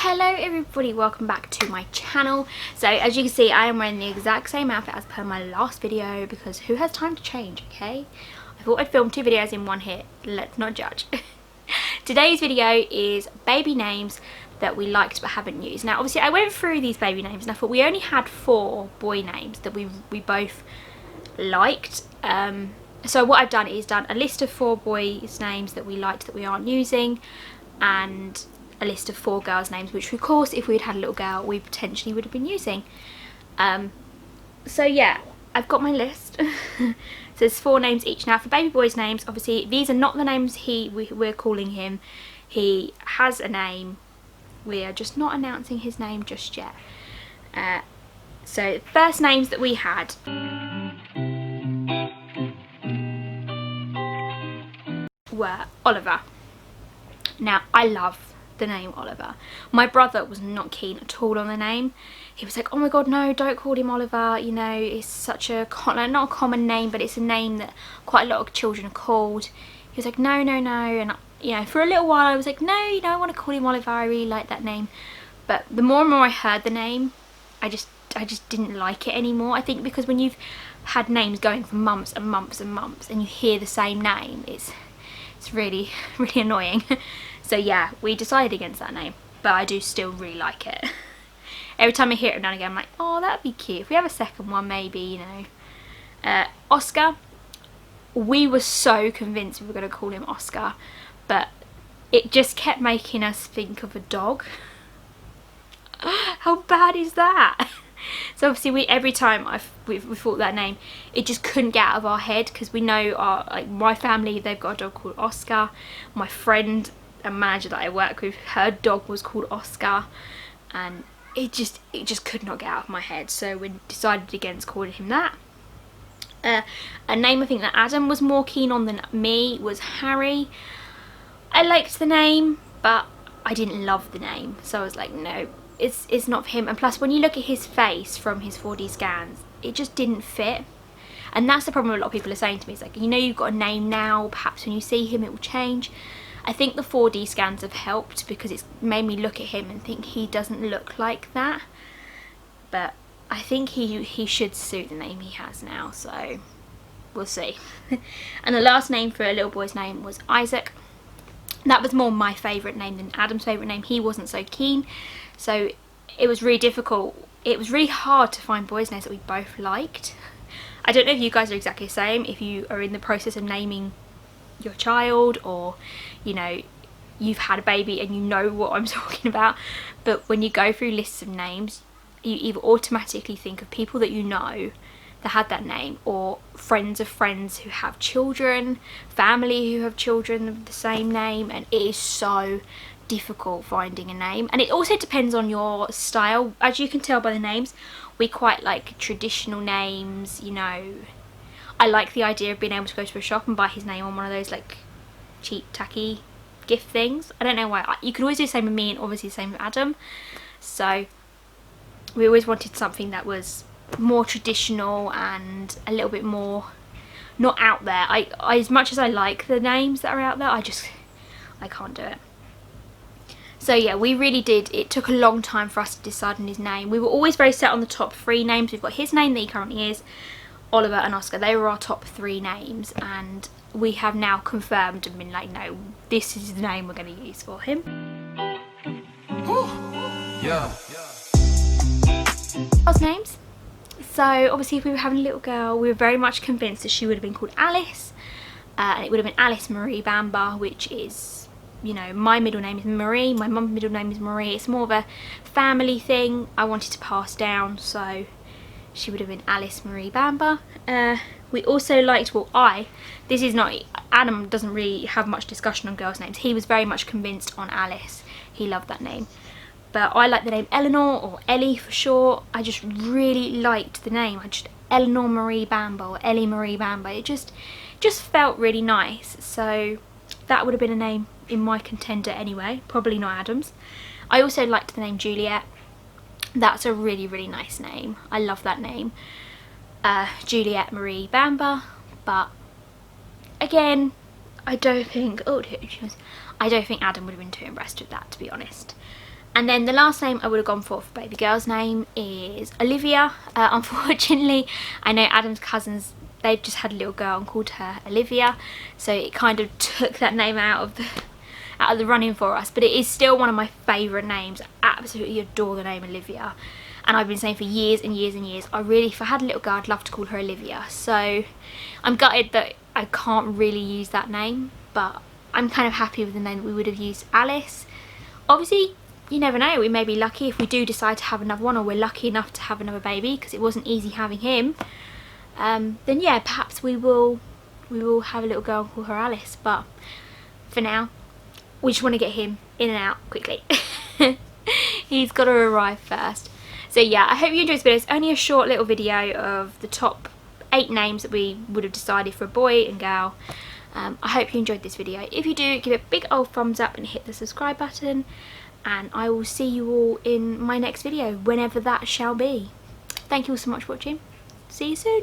Hello everybody, welcome back to my channel. So as you can see, I am wearing the exact same outfit as per my last video because who has time to change, okay? I thought I'd film 2 videos in one hit, let's not judge. Today's video is baby names that we liked but haven't used. Now obviously I went through these baby names and I thought we only had 4 boy names that we both liked. So what I've done is done a list of 4 boys names that we liked that we aren't using, and a list of 4 girls' names, which of course if we'd had a little girl we potentially would have been using. So yeah, I've got my list. So there's 4 names each. Now for baby boys' names, obviously these are not the names we're calling him. He has a name, we are just not announcing his name just yet. So the first names that we had were Oliver. Now I love the name Oliver. My brother was not keen at all on the name. He was like, oh my god, no, don't call him Oliver, you know, it's such a not a common name, but it's a name that quite a lot of children are called. He was like, no, and you know, for a little while I was like, no, you know, I want to call him Oliver, I really like that name. But the more and more I heard the name, I just didn't like it anymore. I think because when you've had names going for months and months and months and you hear the same name, it's really annoying. So yeah, we decided against that name, but I do still really like it. Every time I hear it now and again, I'm like, oh, that'd be cute. If we have a second one, maybe, you know. Oscar, we were so convinced we were going to call him Oscar, but it just kept making us think of a dog. How bad is that? So obviously every time we thought that name, it just couldn't get out of our head, because we know my family, they've got a dog called Oscar. My friend, a manager that I work with, her dog was called Oscar, and it just could not get out of my head, so we decided against calling him that. A name I think that Adam was more keen on than me was Harry. I liked the name, but I didn't love the name, so I was like, no, it's not for him. And plus when you look at his face from his 4D scans, it just didn't fit. And that's the problem a lot of people are saying to me. It's like, you know, you've got a name now, perhaps when you see him it will change. I think the 4D scans have helped because it's made me look at him and think he doesn't look like that. But I think he should suit the name he has now, so we'll see. And the last name for a little boy's name was Isaac. That was more my favourite name than Adam's favourite name. He wasn't so keen, so it was really difficult. It was really hard to find boys' names that we both liked. I don't know if you guys are exactly the same, if you are in the process of naming your child, or you know, you've had a baby and you know what I'm talking about. But when you go through lists of names, you either automatically think of people that you know that had that name, or friends of friends who have children, family who have children of the same name, and it is so difficult finding a name. And it also depends on your style. As you can tell by the names, we quite like traditional names, you know. I like the idea of being able to go to a shop and buy his name on one of those like cheap tacky gift things. I don't know why. You can always do the same with me, and obviously the same with Adam. So we always wanted something that was more traditional and a little bit more not out there. I as much as I like the names that are out there, I can't do it. So yeah, we really did. It took a long time for us to decide on his name. We were always very set on the top 3 names. We've got his name that he currently is, Oliver and Oscar. They were our top 3 names, and we have now confirmed and been like, no, this is the name we're going to use for him. Yeah. Girls' names. So obviously if we were having a little girl, we were very much convinced that she would have been called Alice, and it would have been Alice Marie Bamba, which is, you know, my middle name is Marie, my mum's middle name is Marie. It's more of a family thing I wanted to pass down, so she would have been Alice Marie Bamba. We also liked, this is not, Adam doesn't really have much discussion on girls' names. He was very much convinced on Alice. He loved that name. But I like the name Eleanor, or Ellie for short. I just really liked the name. Eleanor Marie Bamba or Ellie Marie Bamba. It just felt really nice. So that would have been a name in my contender anyway. Probably not Adam's. I also liked the name Juliet. That's a really, really nice name. I love that name. Juliet Marie Bamba. But again, I don't think Adam would have been too impressed with that, to be honest. And then the last name I would have gone for baby girl's name is Olivia. Unfortunately, I know Adam's cousins, they've just had a little girl and called her Olivia, so it kind of took that name out of the running for us. But it is still one of my favourite names. I absolutely adore the name Olivia, and I've been saying for years and years and years, if I had a little girl, I'd love to call her Olivia. So I'm gutted that I can't really use that name, but I'm kind of happy with the name that we would have used, Alice. Obviously, you never know, we may be lucky if we do decide to have another one, or we're lucky enough to have another baby, because it wasn't easy having him. Then yeah, perhaps we will have a little girl and call her Alice. But for now, we just want to get him in and out quickly. He's got to arrive first. So yeah, I hope you enjoyed this video. It's only a short little video of the top 8 names that we would have decided for a boy and girl. I hope you enjoyed this video. If you do, give it a big old thumbs up and hit the subscribe button. And I will see you all in my next video, whenever that shall be. Thank you all so much for watching. See you soon.